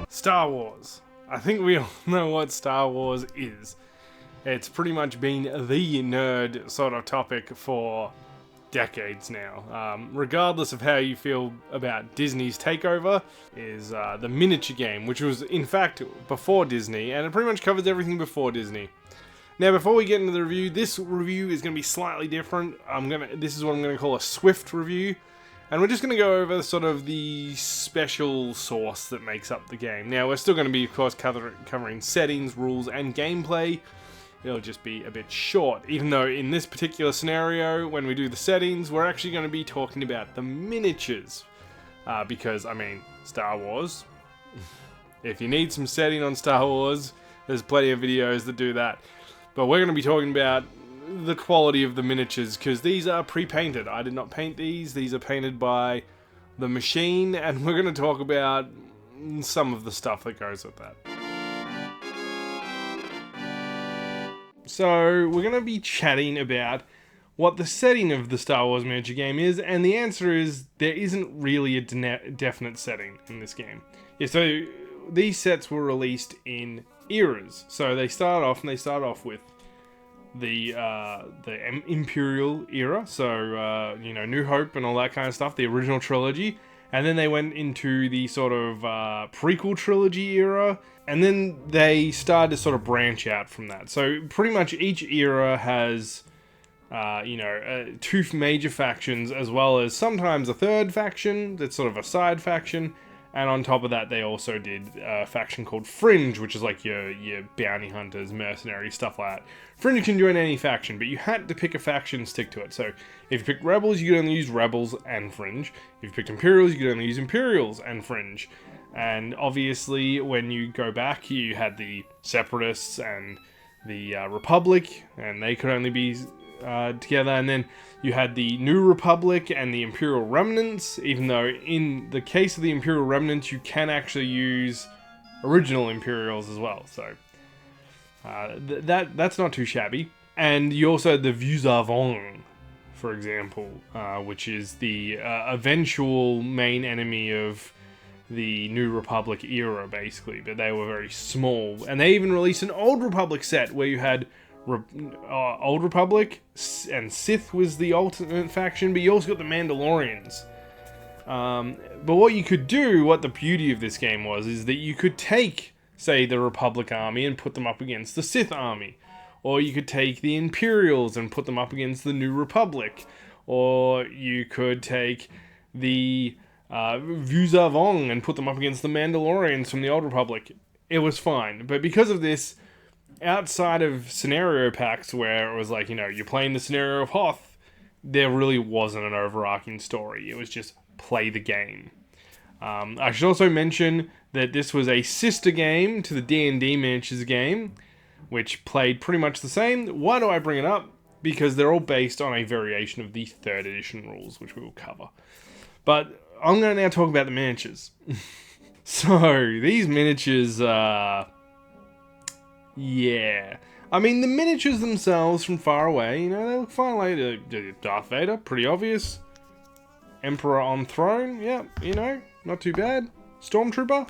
Star Wars. I think we all know what Star Wars is. It's pretty much been the nerd sort of topic for decades now. Regardless of how you feel about Disney's takeover, is the miniature game, which was in fact before Disney, and it pretty much covers everything before Disney. Now, before we get into the review, this review is going to be slightly different. This is what I'm going to call a Swift review. And we're just going to go over sort of the special sauce that makes up the game. Now, we're still going to be, of course, covering settings, rules, and gameplay. It'll just be a bit short, even though in this particular scenario, when we do the settings, we're actually going to be talking about the miniatures. Because, I mean, Star Wars. If you need some setting on Star Wars, there's plenty of videos that do that. But we're going to be talking about the quality of the miniatures, because these are pre-painted. I did not paint these. These are painted by the machine, and we're going to talk about some of the stuff that goes with that. So, we're going to be chatting about what the setting of the Star Wars miniature game is, and the answer is there isn't really a definite setting in this game. Yeah, so these sets were released in eras. So they start off with the Imperial era, so New Hope and all that kind of stuff, the original trilogy, and then they went into the sort of prequel trilogy era, and then they started to sort of branch out from that. So pretty much each era has two major factions, as well as sometimes a third faction that's sort of a side faction. And on top of that, they also did a faction called Fringe, which is like your bounty hunters, mercenaries, stuff like that. Fringe can join any faction, but you had to pick a faction and stick to it. So if you picked Rebels, you could only use Rebels and Fringe. If you picked Imperials, you could only use Imperials and Fringe. And obviously, when you go back, you had the Separatists and the Republic, and they could only be together. And then you had the New Republic and the Imperial Remnants, even though in the case of the Imperial Remnants, you can actually use original Imperials as well. So that's not too shabby. And you also had the Vues Avant, for example, which is the eventual main enemy of the New Republic era, basically. But they were very small. And they even released an Old Republic set where you had Old Republic, and Sith was the ultimate faction, but you also got the Mandalorians. But what you could do, what the beauty of this game was, is that you could take, say, the Republic army and put them up against the Sith army. Or you could take the Imperials and put them up against the New Republic. Or you could take the Vues Avant and put them up against the Mandalorians from the Old Republic. It was fine. But because of this, outside of scenario packs where it was like, you're playing the scenario of Hoth, there really wasn't an overarching story. It was just play the game. I should also mention that this was a sister game to the D&D Miniatures game, which played pretty much the same. Why do I bring it up? Because they're all based on a variation of the 3rd edition rules, which we will cover. But I'm going to now talk about the miniatures. So, these miniatures yeah. I mean, the miniatures themselves from far away, they look fine. Like Darth Vader, pretty obvious. Emperor on throne, yeah, not too bad. Stormtrooper,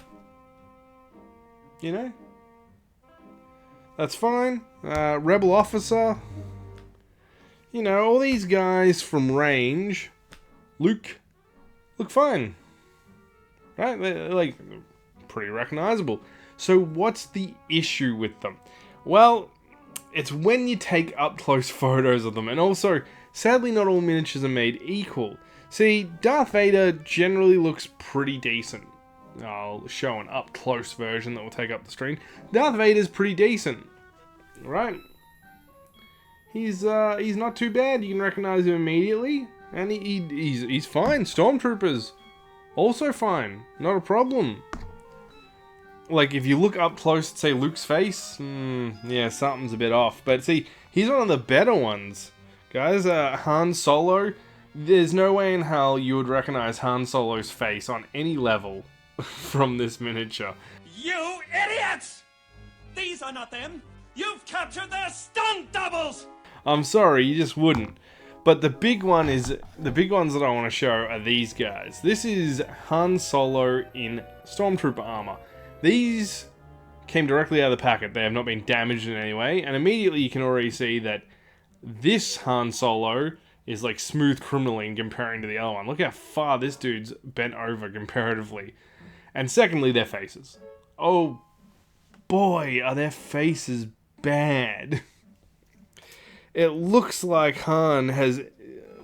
that's fine. Rebel officer, all these guys from range. Luke, look fine. Right? They're like, pretty recognizable. So what's the issue with them? Well, it's when you take up-close photos of them. And also, sadly, not all miniatures are made equal. See, Darth Vader generally looks pretty decent. I'll show an up-close version that will take up the screen. Darth Vader's pretty decent, right? He's not too bad. You can recognize him immediately. And he's fine. Stormtroopers, also fine. Not a problem. Like, if you look up close at, say, Luke's face, yeah, something's a bit off. But see, he's one of the better ones. Guys, Han Solo, there's no way in hell you would recognize Han Solo's face on any level from this miniature. You idiots! These are not them! You've captured their stunt doubles! I'm sorry, you just wouldn't. But the big ones that I want to show are these guys. This is Han Solo in Stormtrooper armor. These came directly out of the packet. They have not been damaged in any way, and immediately you can already see that this Han Solo is like smooth criminaling comparing to the other one. Look how far this dude's bent over comparatively. And secondly, their faces. Oh boy, are their faces bad. It looks like Han has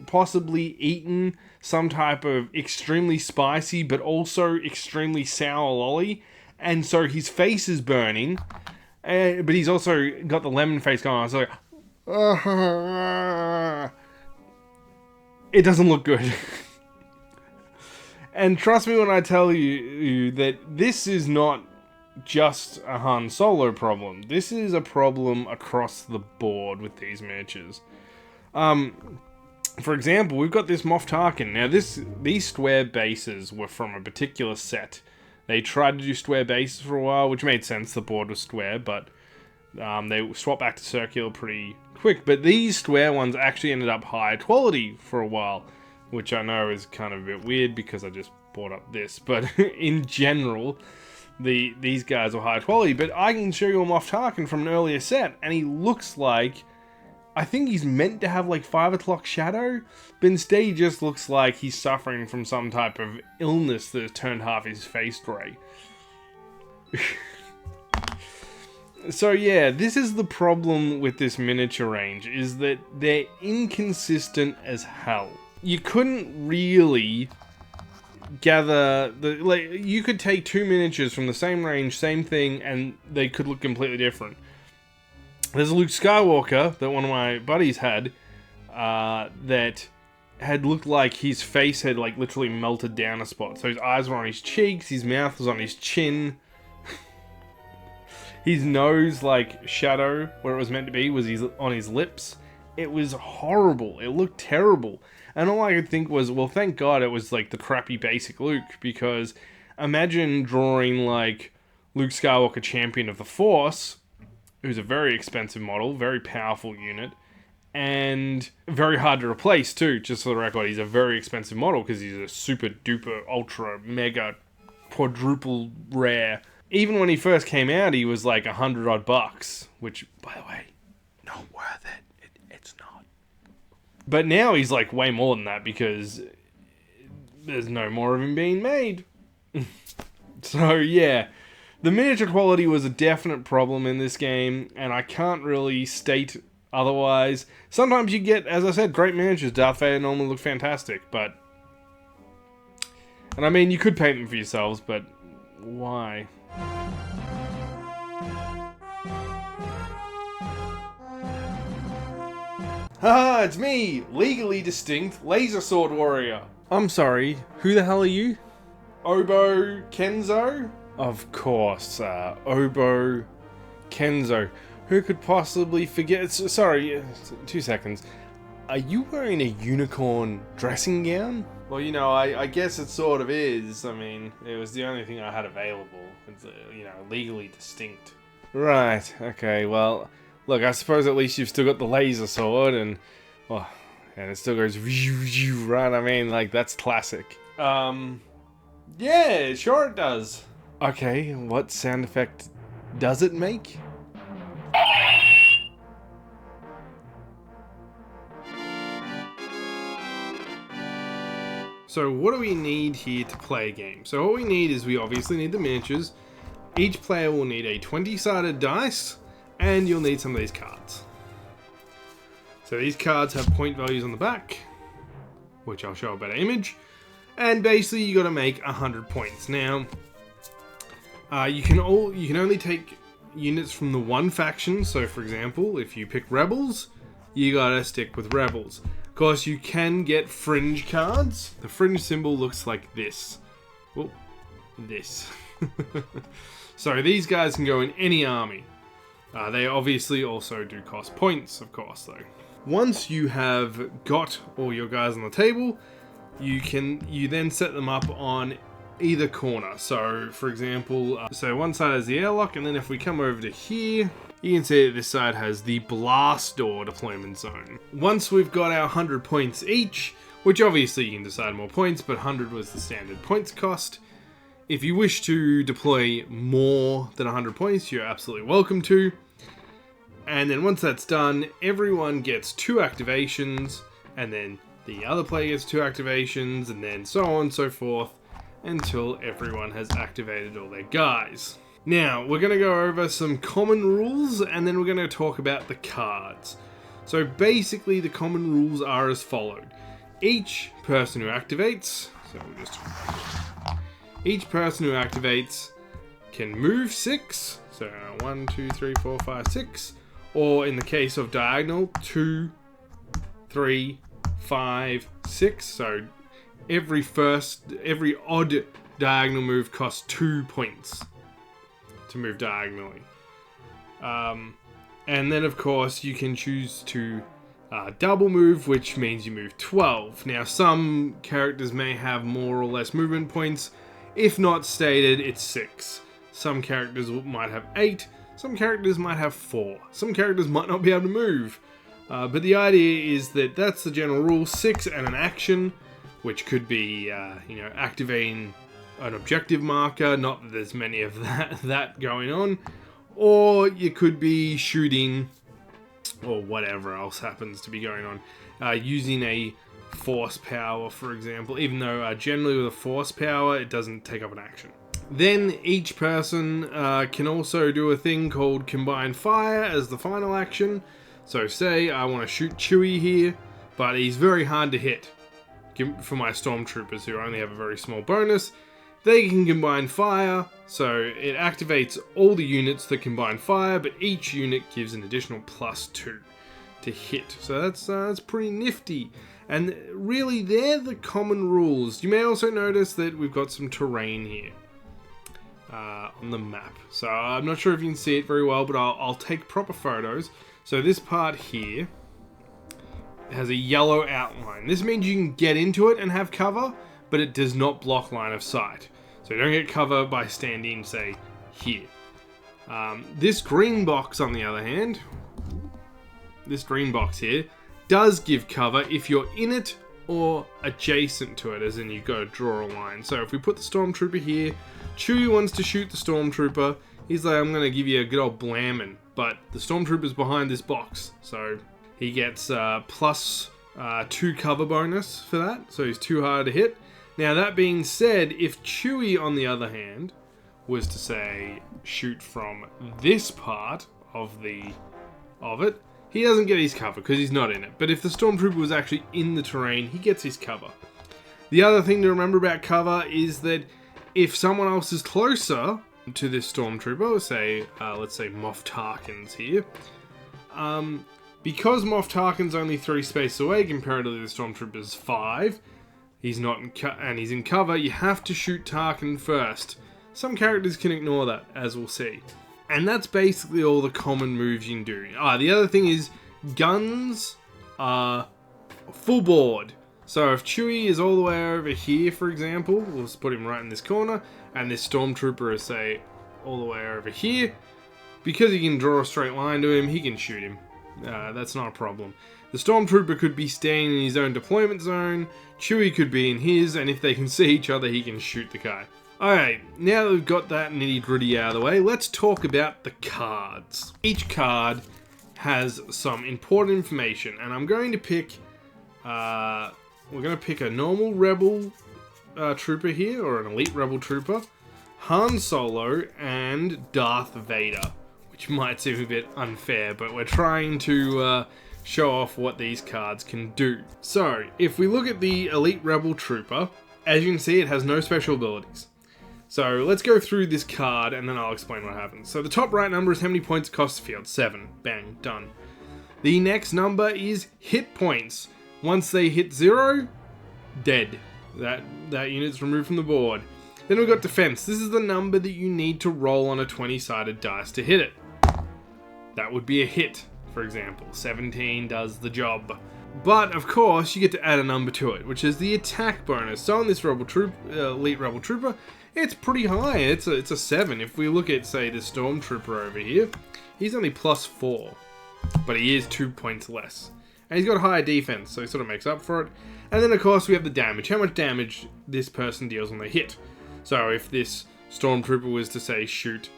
possibly eaten some type of extremely spicy but also extremely sour lolly, and so his face is burning, but he's also got the lemon face going on, so it doesn't look good. And trust me when I tell you that this is not just a Han Solo problem. This is a problem across the board with these miniatures. For example, we've got this Moff Tarkin. Now, these square bases were from a particular set. They tried to do square bases for a while, which made sense. The board was square, but they swapped back to circular pretty quick. But these square ones actually ended up higher quality for a while, which I know is kind of a bit weird because I just bought up this. But in general, these guys are higher quality. But I can show you a Moff Tarkin from an earlier set, and he looks like... I think he's meant to have like 5 o'clock shadow, but instead he just looks like he's suffering from some type of illness that has turned half his face grey. So yeah, this is the problem with this miniature range, is that they're inconsistent as hell. You couldn't really gather you could take 2 miniatures from the same range, same thing, and they could look completely different. There's a Luke Skywalker that one of my buddies had, that had looked like his face had like literally melted down a spot. So his eyes were on his cheeks, his mouth was on his chin. His nose, like shadow, where it was meant to be, was on his lips. It was horrible. It looked terrible. And all I could think was, well, thank God it was like the crappy basic Luke, because imagine drawing like Luke Skywalker, Champion of the Force, who's a very expensive model, very powerful unit, and very hard to replace too, just for the record. He's a very expensive model because he's a super duper ultra mega quadruple rare. Even when he first came out, he was like $100 odd bucks, which, by the way, not worth it. It's not. But now he's like way more than that because there's no more of him being made. So yeah, the miniature quality was a definite problem in this game, and I can't really state otherwise. Sometimes you get, as I said, great miniatures. Darth Vader normally look fantastic, but... And I mean, you could paint them for yourselves, but why? Haha, it's me, legally distinct Laser Sword Warrior. I'm sorry, who the hell are you? Obo Kenzo? Of course, Obo Kenzo. Who could possibly forget? Sorry, 2 seconds. Are you wearing a unicorn dressing gown? Well, you know, I guess it sort of is. I mean, it was the only thing I had available. It's, you know, legally distinct. Right, okay, well, look, I suppose at least you've still got the laser sword, and, well, and it still goes, right? I mean, like, that's classic. Yeah, sure it does. Okay, what sound effect does it make? So what do we need here to play a game? So what we need is we obviously need the miniatures. Each player will need a 20-sided dice, and you'll need some of these cards. So these cards have point values on the back, which I'll show a better image. And basically you got to make 100 points. Now, you can only take units from the one faction. So for example, if you pick Rebels, you gotta stick with Rebels. Of course, you can get fringe cards. The fringe symbol looks like this. Oh, this. So these guys can go in any army. They obviously also do cost points, of course, though. Once you have got all your guys on the table, you then set them up on either corner. So, for example, so one side has the airlock, and then if we come over to here, you can see that this side has the blast door deployment zone. Once we've got our 100 points each, which obviously you can decide more points, but 100 was the standard points cost, If you wish to deploy more than 100 points, you're absolutely welcome to. And then once that's done, everyone gets 2 activations, and then the other player gets 2 activations, and then so on and so forth, until everyone has activated all their guys. Now, we're going to go over some common rules, and then we're going to talk about the cards. So basically, the common rules are as followed. Each person who activates, each person who activates can move 6, so 1, 2, 3, 4, 5, 6, or in the case of diagonal, 2, 3, 5, 6, so every odd diagonal move costs 2 points to move diagonally. And then of course you can choose to double move, which means you move 12. Now some characters may have more or less movement points. If not stated, it's 6. Some characters might have 8. Some characters might have 4. Some characters might not be able to move. But the idea is that that's the general rule. 6 and an action, which could be, activating an objective marker. Not that there's many of that going on. Or you could be shooting, or whatever else happens to be going on. Using a force power, for example. Even though generally with a force power, it doesn't take up an action. Then each person can also do a thing called Combined Fire as the final action. So say I want to shoot Chewie here, but he's very hard to hit. For my Stormtroopers who only have a very small bonus, they can combine fire, so it activates all the units that combine fire, but each unit gives an additional +2 to hit. So that's pretty nifty. And really, they're the common rules. You may also notice that we've got some terrain here on the map. So I'm not sure if you can see it very well, but I'll take proper photos. So this part here has a yellow outline. This means you can get into it and have cover, but it does not block line of sight. So you don't get cover by standing, say, here. This green box, on the other hand, this green box here, does give cover if you're in it or adjacent to it, as in you go draw a line. So if we put the Stormtrooper here, Chewie wants to shoot the Stormtrooper. He's like, I'm going to give you a good old blammin', but the Stormtrooper's behind this box, so he gets +2 cover bonus for that, so he's too hard to hit. Now that being said, if Chewie, on the other hand, was to say shoot from this part of it, he doesn't get his cover because he's not in it. But if the Stormtrooper was actually in the terrain, he gets his cover. The other thing to remember about cover is that if someone else is closer to this Stormtrooper, say, let's say Moff Tarkin's here, because Moff Tarkin's only 3 spaces away, comparatively the Stormtrooper's 5, he's not and he's in cover, you have to shoot Tarkin first. Some characters can ignore that, as we'll see. And that's basically all the common moves you can do. The other thing is, guns are full board. So if Chewie is all the way over here, for example, we'll just put him right in this corner, and this Stormtrooper is, say, all the way over here, because he can draw a straight line to him, he can shoot him. That's not a problem. The Stormtrooper could be staying in his own deployment zone, Chewie could be in his, and if they can see each other, he can shoot the guy. Alright, now that we've got that nitty-gritty out of the way, let's talk about the cards. Each card has some important information, and I'm going to pick, we're going to pick a normal Rebel Trooper here, or an Elite Rebel Trooper, Han Solo, and Darth Vader, which might seem a bit unfair, but we're trying to show off what these cards can do. So, if we look at the Elite Rebel Trooper, as you can see, it has no special abilities. So let's go through this card and then I'll explain what happens. So the top right number is how many points it costs the field. 7. Bang. Done. The next number is hit points. Once they hit 0, dead. That unit's removed from the board. Then we've got defense. This is the number that you need to roll on a 20-sided dice to hit it. That would be a hit, for example. 17 does the job. But, of course, you get to add a number to it, which is the attack bonus. So on this Elite Rebel Trooper, it's pretty high. It's a 7. If we look at, say, the Stormtrooper over here, he's only +4. But he is 2 points less. And he's got higher defense, so he sort of makes up for it. And then, of course, we have the damage. How much damage this person deals when they hit. So if this stormtrooper was to say shoot...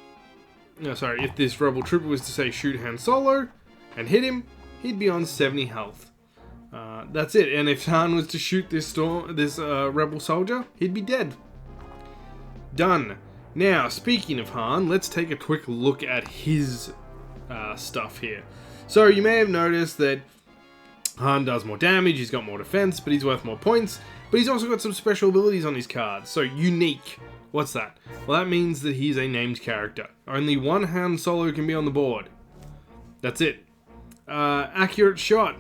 No, sorry, if this rebel trooper was to say shoot Han Solo and hit him, he'd be on 70 health. That's it. And if Han was to shoot this rebel soldier, he'd be dead. Done. Now, speaking of Han, let's take a quick look at his stuff here. So you may have noticed that Han does more damage, he's got more defense, but he's worth more points. But he's also got some special abilities on his cards. So unique. What's that? Well, that means that he's a named character. Only one Han Solo can be on the board. That's it. Accurate shot.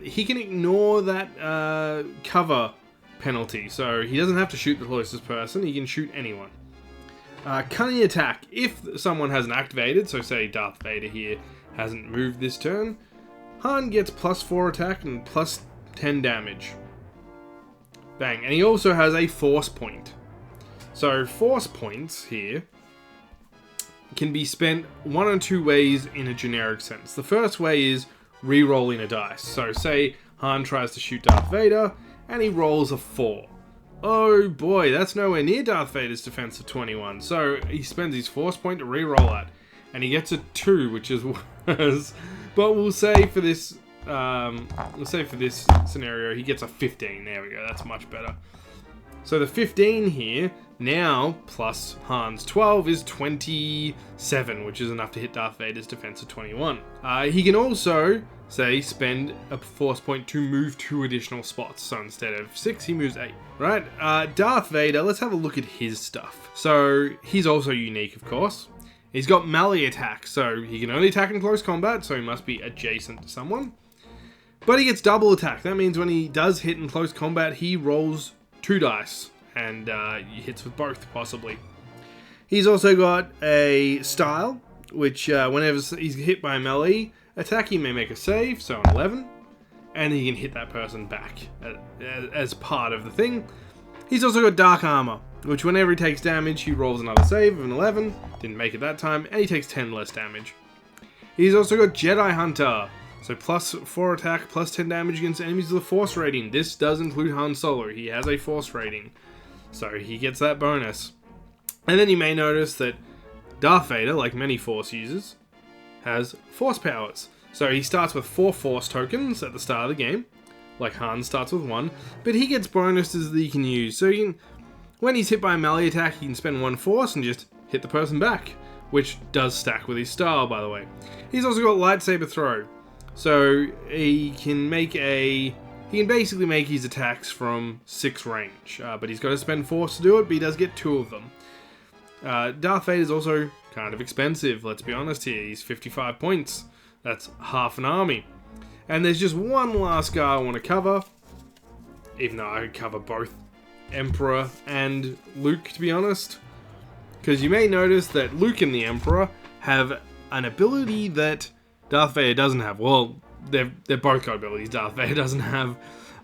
He can ignore that cover penalty, so he doesn't have to shoot the closest person, he can shoot anyone. Cunning attack. If someone hasn't activated, so say Darth Vader here hasn't moved this turn, Han gets +4 attack and +10 damage. Bang. And he also has a force point. So force points here can be spent one or two ways in a generic sense. The first way is re-rolling a dice. So say Han tries to shoot Darth Vader and he rolls a 4. Oh boy, that's nowhere near Darth Vader's defense of 21. So he spends his force point to re-roll that. And he gets a 2, which is worse. But we'll say for this scenario, he gets a 15. There we go, that's much better. So the 15 here, now plus Han's 12 is 27, which is enough to hit Darth Vader's defense of 21. He can also, say, spend a force point to move 2 additional spots. So instead of 6, he moves 8. Right, Darth Vader, let's have a look at his stuff. So he's also unique, of course. He's got melee attack, so he can only attack in close combat, so he must be adjacent to someone. But he gets double attack. That means when he does hit in close combat, he rolls 2 dice, and he hits with both, possibly. He's also got a style, which whenever he's hit by a melee attack, he may make a save, so an 11, and he can hit that person back as part of the thing. He's also got dark armor, which whenever he takes damage, he rolls another save of an 11, didn't make it that time, and he takes 10 less damage. He's also got Jedi Hunter, so +4 attack, +10 damage against enemies with a force rating. This does include Han Solo, he has a force rating, so he gets that bonus. And then you may notice that Darth Vader, like many force users, has force powers. So he starts with 4 force tokens at the start of the game, like Han starts with 1, but he gets bonuses that he can use. So when he's hit by a melee attack, he can spend 1 force and just hit the person back, which does stack with his style, by the way. He's also got lightsaber throw. So he can basically make his attacks from 6 range, but he's got to spend force to do it, but he does get 2 of them. Darth Vader's also kind of expensive, let's be honest here. He's 55 points. That's half an army. And there's just one last guy I want to cover, even though I could cover both Emperor and Luke, to be honest. Because you may notice that Luke and the Emperor have an ability that Darth Vader doesn't have. Well, they're both got abilities Darth Vader doesn't have.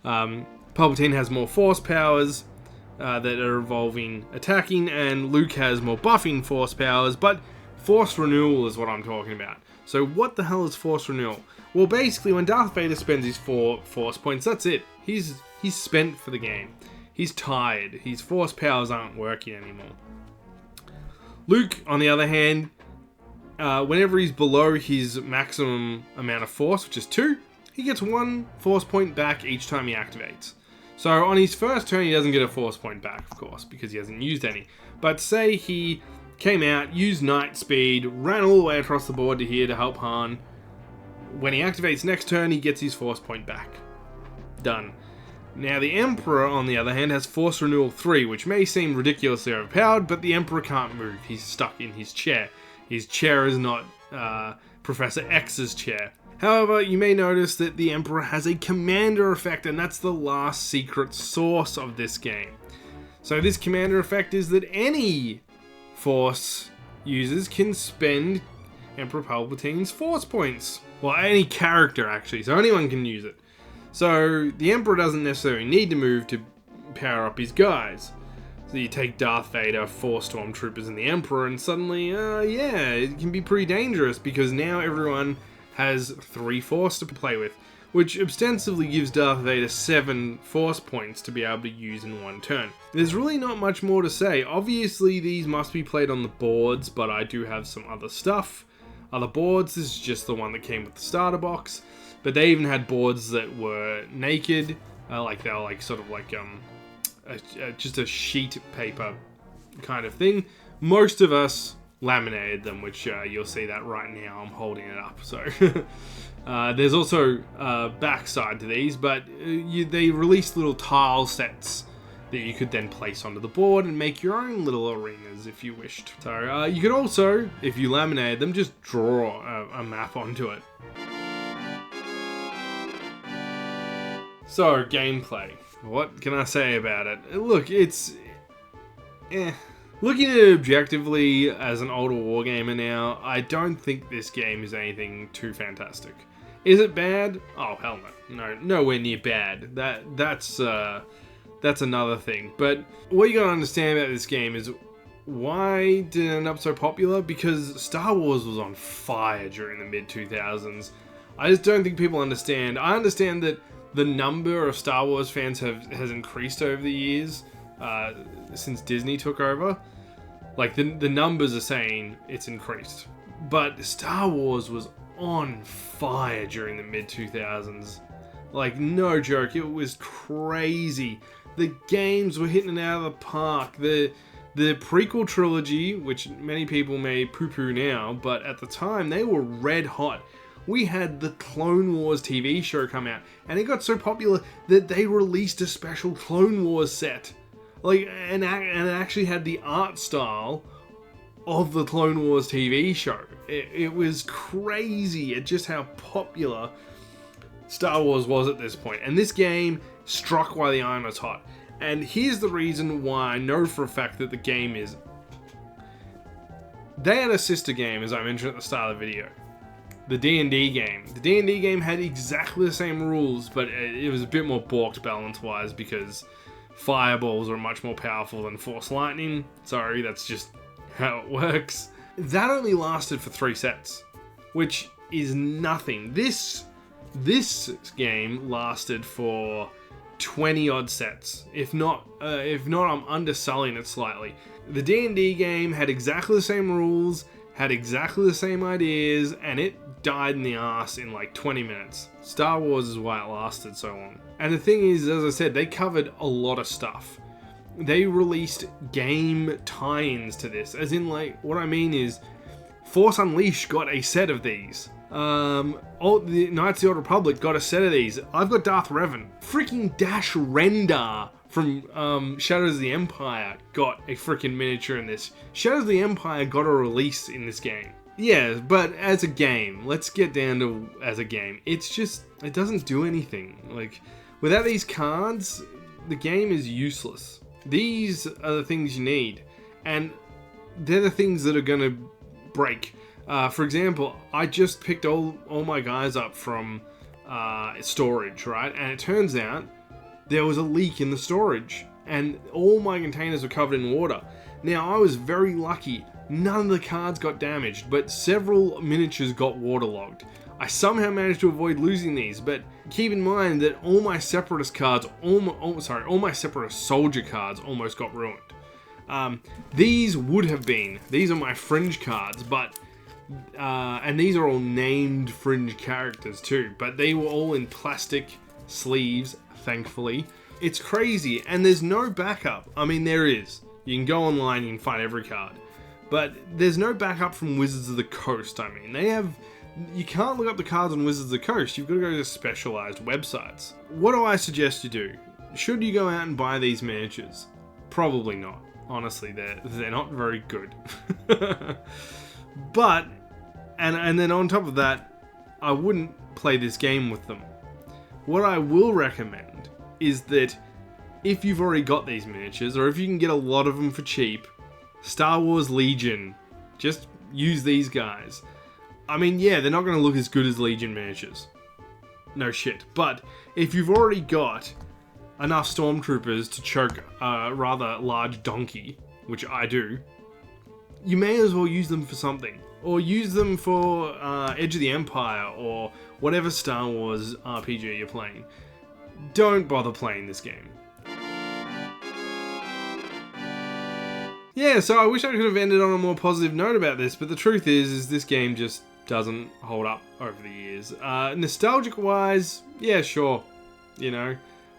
Palpatine has more force powers that are involving attacking, and Luke has more buffing force powers, but force renewal is what I'm talking about. So what the hell is force renewal? Well, basically, when Darth Vader spends his 4 force points, that's it. He's spent for the game. He's tired. His force powers aren't working anymore. Luke, on the other hand, whenever he's below his maximum amount of force, which is 2, he gets 1 force point back each time he activates. So on his first turn, he doesn't get a force point back, of course, because he hasn't used any. But say he came out, used Night Speed, ran all the way across the board to here to help Han. When he activates next turn, he gets his force point back. Done. Now the Emperor, on the other hand, has Force Renewal 3, which may seem ridiculously overpowered, but the Emperor can't move. He's stuck in his chair. His chair is not Professor X's chair. However, you may notice that the Emperor has a Commander effect, and that's the last secret source of this game. So this Commander effect is that any Force users can spend Emperor Palpatine's Force points. Well, any character, actually, so anyone can use it. So the Emperor doesn't necessarily need to move to power up his guys. So you take Darth Vader, 4 Stormtroopers, and the Emperor, and suddenly, yeah, it can be pretty dangerous, because now everyone has 3 Force to play with. which ostensibly gives Darth Vader 7 Force points to be able to use in one turn. There's really not much more to say. Obviously, these must be played on the boards, but I do have some other stuff. Other boards, this is just the one that came with the starter box, but they even had boards that were naked, like they were like sort of like just a sheet paper kind of thing. Most of us laminated them, which you'll see that right now. I'm holding it up, so there's also a backside to these, but they released little tile sets that you could then place onto the board and make your own little arenas if you wished. So you could also, if you laminated them, just draw a map onto it. So, gameplay. What can I say about it? Look, it's... Looking at it objectively as an older wargamer now, I don't think this game is anything too fantastic. Is it bad? Oh, hell no. No, nowhere near bad. That's another thing. But what you gotta understand about this game is, why did it end up so popular? Because Star Wars was on fire during the mid-2000s. I just don't think people understand. I understand that the number of Star Wars fans has increased over the years since Disney took over. Like, the numbers are saying it's increased. But Star Wars was on fire during the mid-2000s. Like, no joke, it was crazy. The games were hitting it out of the park. The prequel trilogy, which many people may poo-poo now, but at the time, they were red hot. We had the Clone Wars TV show come out, and it got so popular that they released a special Clone Wars set. Like, and it actually had the art style of the Clone Wars TV show. It was crazy at just how popular Star Wars was at this point. And this game struck while the iron was hot. And here's the reason why I know for a fact that the game is... They had a sister game, as I mentioned at the start of the video. The D&D game. The D&D game had exactly the same rules, but it was a bit more balked balance-wise because fireballs are much more powerful than Force Lightning. Sorry, that's just how it works. That only lasted for 3 sets, which is nothing. This game lasted for 20 odd sets. If not, I'm underselling it slightly. The D&D game had exactly the same rules, had exactly the same ideas, and it died in the ass in like 20 minutes. Star Wars is why it lasted so long. And the thing is, as I said, they covered a lot of stuff. They released game tie-ins to this, as in, like, what I mean is, Force Unleashed got a set of these. The Knights of the Old Republic got a set of these. I've got Darth Revan. Freaking Dash Rendar from Shadows of the Empire got a freaking miniature in this. Shadows of the Empire got a release in this game. Yeah, but as a game, let's get down to as a game. It's just, it doesn't do anything. Like, without these cards, the game is useless. These are the things you need, and they're the things that are going to break. For example, I just picked all my guys up from storage, right? And it turns out there was a leak in the storage, and all my containers were covered in water. Now, I was very lucky. None of the cards got damaged, but several miniatures got waterlogged. I somehow managed to avoid losing these, but keep in mind that all my Separatist cards, all my Separatist soldier cards almost got ruined. These are my fringe cards, but and these are all named fringe characters too, but they were all in plastic sleeves, thankfully. It's crazy, and there's no backup. I mean, there is. You can go online, you can find every card. But there's no backup from Wizards of the Coast. I mean, you can't look up the cards on Wizards of the Coast. You've got to go to specialized websites. What do I suggest you do? Should you go out and buy these miniatures? Probably not. Honestly, they're not very good. But, and then on top of that, I wouldn't play this game with them. What I will recommend is that if you've already got these miniatures, or if you can get a lot of them for cheap, Star Wars Legion, just use these guys. I mean, yeah, they're not going to look as good as Legion miniatures. No shit. But if you've already got enough stormtroopers to choke a rather large donkey, which I do, you may as well use them for something. Or use them for Edge of the Empire or whatever Star Wars RPG you're playing. Don't bother playing this game. Yeah, so I wish I could have ended on a more positive note about this, but the truth is this game just doesn't hold up over the years. Nostalgic-wise, yeah, sure. You know,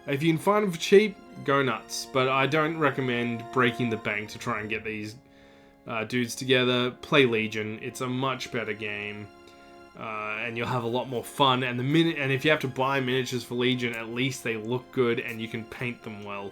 if you can find them for cheap, go nuts. But I don't recommend breaking the bank to try and get these dudes together. Play Legion. It's a much better game. And you'll have a lot more fun. And if you have to buy miniatures for Legion, at least they look good and you can paint them well.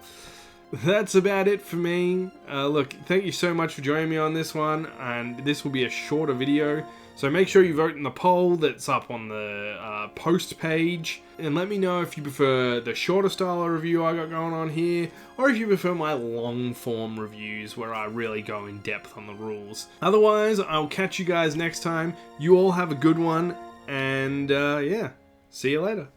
That's about it for me. Look, thank you so much for joining me on this one, and this will be a shorter video, so make sure you vote in the poll that's up on the post page, and let me know if you prefer the shorter style of review I got going on here, or if you prefer my long form reviews where I really go in depth on the rules. Otherwise, I'll catch you guys next time. You all have a good one, and yeah, see you later.